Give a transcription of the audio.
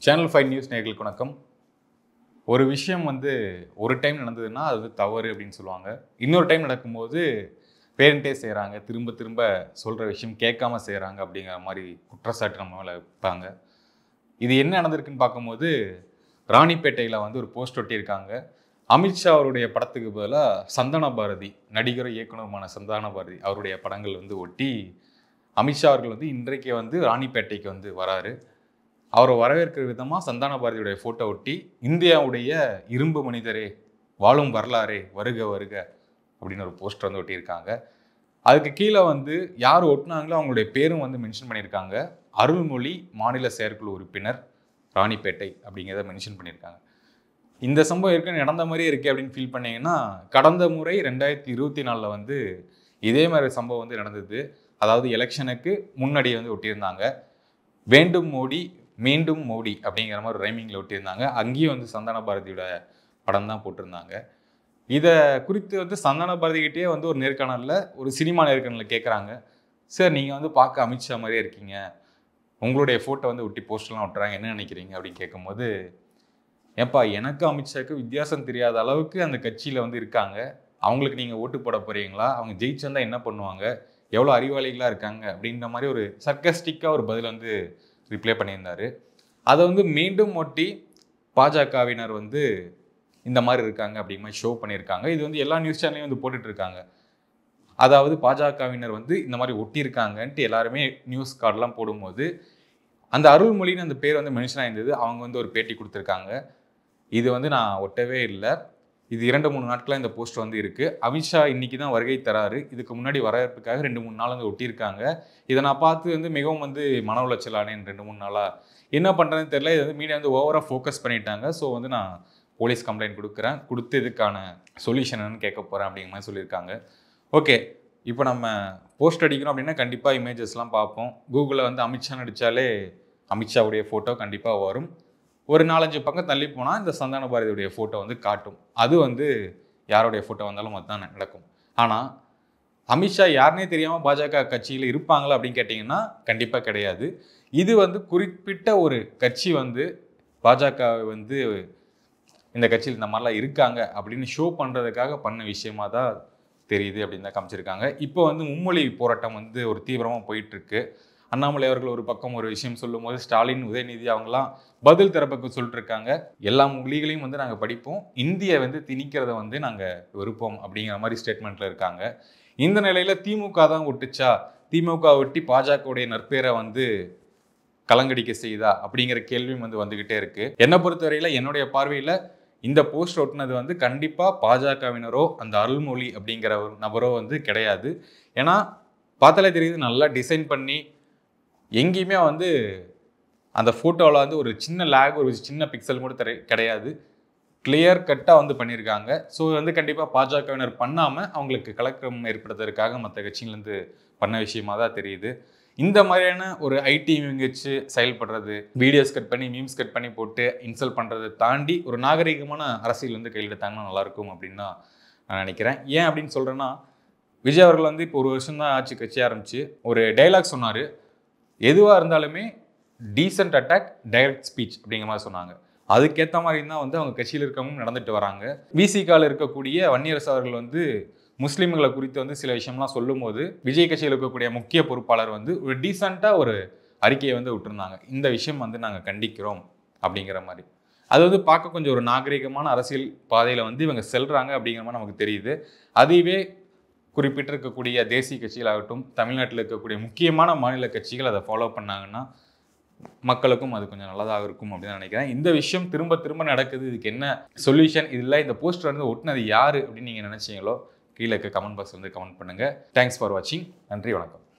Channel 5 news நேயர்களுக்கு வணக்கம். ஒரு விஷயம் ஒரு டைம் நடந்ததுன்னா அது தவறு அப்படின்னு சொல்லுவாங்க. இன்னொரு டைம் நடக்கும்போது பேரண்ட்டே செய்கிறாங்க, திரும்ப திரும்ப சொல்கிற விஷயம் கேட்காம செய்கிறாங்க அப்படிங்கிற மாதிரி குற்றச்சாட்டு நம்ம மேலே வைப்பாங்க. இது என்ன நடந்திருக்குன்னு பார்க்கும்போது ராணிப்பேட்டையில் ஒரு போஸ்ட் ஒட்டியிருக்காங்க. அமித்ஷா அவருடைய படத்துக்கு பதிலாக சந்தான பாரதி, நடிகரும் இயக்குனருமான சந்தான பாரதி அவருடைய படங்கள் ஒட்டி அமித்ஷா அவர்கள் இன்றைக்கு ராணிப்பேட்டைக்கு வராரு. அவரை வரவேற்கிற விதமாக சந்தான பாரதியுடைய ஃபோட்டோ ஒட்டி இந்தியாவுடைய இரும்பு மனிதரே, வாழும் வரலாறே, வருக வருக அப்படின்னு ஒரு போஸ்டர் ஒட்டியிருக்காங்க. அதுக்கு கீழே யார் ஒட்டினாங்களோ அவங்களுடைய பேரும் மென்ஷன் பண்ணியிருக்காங்க. அருள்மொழி மாநில செயற்குழு உறுப்பினர், ராணிப்பேட்டை அப்படிங்கிறத மென்ஷன் பண்ணியிருக்காங்க. இந்த சம்பவம் ஏற்கனவே நடந்த மாதிரியே இருக்கே அப்படின்னு ஃபீல் பண்ணீங்கன்னா, கடந்த முறை 2024 இதே மாதிரி சம்பவம் நடந்தது. அதாவது எலெக்ஷனுக்கு முன்னாடி ஒட்டியிருந்தாங்க. வேண்டும் மோடி மீண்டும் மோடி அப்படிங்கிற மாதிரி ரைமிங்கில் ஒட்டியிருந்தாங்க. அங்கேயும் சந்தான பாரதியோட படம் தான் போட்டிருந்தாங்க. இதை குறித்து சந்தான பாரதிக்கிட்டே ஒரு நேர்காணலில், ஒரு சினிமா நேர்காணலில் கேட்குறாங்க, சார் நீங்கள் பார்க்க அமித்ஷா மாதிரியே இருக்கீங்க, உங்களுடைய ஃபோட்டோ ஒட்டி போஸ்டர்லாம் ஒட்டுறாங்க, என்ன நினைக்கிறீங்க அப்படின்னு கேட்கும்போது, ஏப்பா எனக்கு அமித்ஷாவுக்கு வித்தியாசம் தெரியாத அளவுக்கு அந்த கட்சியில் இருக்காங்க, அவங்களுக்கு நீங்கள் ஓட்டு போட போகிறீங்களா, அவங்க ஜெயிச்சிருந்தா என்ன பண்ணுவாங்க, எவ்வளோ அறிவாளிகளாக இருக்காங்க அப்படின்ற மாதிரி ஒரு சர்க்கஸ்டிக்காக ஒரு பதில் ரிப்ளை பண்ணியிருந்தார். அதை மீண்டும் ஒட்டி பாஜகவினர் இந்த மாதிரி இருக்காங்க அப்படிங்கிற மாதிரி ஷோ பண்ணியிருக்காங்க. இது எல்லா நியூஸ் சேனல்லையும் போட்டுட்ருக்காங்க. அதாவது பாஜகவினர் இந்த மாதிரி ஒட்டியிருக்காங்கன்ட்டு எல்லாருமே நியூஸ் கார்டெலாம் போடும்போது அந்த அருள்மொழின்னு அந்த பேர் மென்ஷன் ஆயிருந்தது. அவங்க ஒரு பேட்டி கொடுத்துருக்காங்க. இது நான் ஒட்டவே இல்லை, இது 2-3 நாட்களாக இந்த போஸ்ட் இருக்குது. அமித்ஷா இன்னைக்கு தான் வருகை தராரு, இதுக்கு முன்னாடி வரவேற்புக்காக 2-3 நாள் ஒட்டியிருக்காங்க. இதை நான் பார்த்து மிகவும் மன உளைச்சலானேன். 2-3 நாளாக என்ன பண்ணுறதுன்னு தெரியல. இது மீடியா ஓவராக ஃபோக்கஸ் பண்ணிட்டாங்க. ஸோ நான் போலீஸ் கம்ப்ளைண்ட் கொடுக்குறேன், கொடுத்து இதுக்கான சொல்யூஷன் என்னன்னு கேட்க போகிறேன் அப்படிங்கிற மாதிரி சொல்லியிருக்காங்க. ஓகே, இப்போ நம்ம போஸ்ட் அடிக்கிறோம் அப்படின்னா கண்டிப்பாக இமேஜஸ்லாம் பார்ப்போம். கூகுளில் அமித்ஷான்னு அடித்தாலே அமித்ஷாவுடைய ஃபோட்டோ கண்டிப்பாக வரும். ஒரு 4-5 பக்கம் தள்ளி போனால் இந்த சந்தான பாரதியுடைய ஃபோட்டோ காட்டும். அது யாருடைய ஃபோட்டோ வந்தாலும் அதுதான் நடக்கும். ஆனால் அமித்ஷா யாருன்னே தெரியாமல் பாஜக கட்சியில் இருப்பாங்களா அப்படின்னு கேட்டிங்கன்னா கண்டிப்பாக கிடையாது. இது குறிப்பிட்ட ஒரு கட்சி பாஜக இந்த கட்சியில் இந்த மாதிரிலாம் இருக்காங்க அப்படின்னு ஷோ பண்ணுறதுக்காக பண்ண விஷயமாக தான் தெரியுது அப்படின்னு தான் காமிச்சிருக்காங்க. இப்போ மும்மொழி போராட்டம் ஒரு தீவிரமாக போயிட்டுருக்கு. அண்ணாமலை அவர்கள் ஒரு பக்கம் ஒரு விஷயம் சொல்லும்போது, ஸ்டாலின், உதயநிதி அவங்களாம் பதில் தரப்புக்கு சொல்லிட்டு இருக்காங்க. எல்லா மொழிகளையும் நாங்கள் படிப்போம், இந்தியை திணிக்கிறத நாங்கள் வெறுப்போம் அப்படிங்கிற மாதிரி ஸ்டேட்மெண்ட்டில் இருக்காங்க. இந்த நிலையில் திமுக தான் ஒட்டுச்சா, திமுக ஒட்டி பாஜகவுடைய நற்பேரை கலங்கடிக்க செய்தா அப்படிங்கிற கேள்வியும் வந்துகிட்டே இருக்கு. என்னை பொறுத்தவரையில், என்னுடைய பார்வையில் இந்த போஸ்ட் ஒட்டினது கண்டிப்பாக பாஜகவினரோ அந்த அருள்மொழி அப்படிங்கிற ஒரு நபரோ கிடையாது. ஏன்னா பார்த்தாலே தெரியுது, நல்லா டிசைன் பண்ணி எங்கேயுமே அந்த ஃபோட்டோவில் ஒரு சின்ன லேக், ஒரு சின்ன பிக்சல் கூட கிடையாது. கிளியர் கட்டாக பண்ணியிருக்காங்க. ஸோ கண்டிப்பாக பாஜகவினர் பண்ணாமல் அவங்களுக்கு கலக்கம் ஏற்படுத்துறதுக்காக மற்ற கட்சியிலேருந்து பண்ண விஷயமாக தான் தெரியுது. இந்த மாதிரியான ஒரு ஐடி வச்சு செயல்படுறது, வீடியோஸ் கட் பண்ணி மீம்ஸ் கட் பண்ணி போட்டு இன்சல்ட் பண்ணுறதை தாண்டி ஒரு நாகரிகமான அரசியல் கையில் எடுத்தாங்கன்னா நல்லாயிருக்கும் அப்படின்னு தான் நான் நினைக்கிறேன். ஏன் அப்படின்னு சொல்கிறேன்னா, விஜய் அவர்கள் இப்போ ஒரு வருஷம் தான் ஆட்சி, கட்சி ஆரம்பித்து ஒரு டைலாக் சொன்னார், எதுவாக இருந்தாலுமே டீசென்ட் அட்டாக், டைரக்ட் ஸ்பீச் அப்படிங்கிற மாதிரி சொன்னாங்க. அதுக்கேற்ற மாதிரி தான் அவங்க கட்சியில் இருக்கவங்க நடந்துட்டு வராங்க. விசிகாவில் இருக்கக்கூடிய வன்னியரசு அவர்கள் முஸ்லீம்களை குறித்து சில விஷயம்லாம் சொல்லும் போது விஜய் கட்சியில் இருக்கக்கூடிய முக்கிய பொறுப்பாளர் ஒரு டீசெண்டாக ஒரு அறிக்கையை விட்டுருந்தாங்க. இந்த விஷயம் நாங்கள் கண்டிக்கிறோம் அப்படிங்கிற மாதிரி. அது பார்க்க கொஞ்சம் ஒரு நாகரிகமான அரசியல் பாதையில் இவங்க செல்றாங்க அப்படிங்கிற மாதிரி நமக்கு தெரியுது. அதுவே குறிப்பிட்டிருக்கக்கூடிய தேசிய கட்சிகளாகட்டும், தமிழ்நாட்டில் இருக்கக்கூடிய முக்கியமான மாநில கட்சிகள் அதை ஃபாலோ பண்ணாங்கன்னா மக்களுக்கும் அது கொஞ்சம் நல்லதாக இருக்கும் அப்படின்னு நினைக்கிறேன். இந்த விஷயம் திரும்ப திரும்ப நடக்குது, இதுக்கு என்ன சொல்யூஷன், இதில் இந்த போஸ்டர் ஒட்டினது யாரு அப்படின்னு நீங்கள் நினைச்சீங்களோ கீழே இருக்க கமெண்ட் பாக்ஸ் கமெண்ட் பண்ணுங்கள். தேங்க்ஸ் ஃபார் வாட்சிங். நன்றி, வணக்கம்.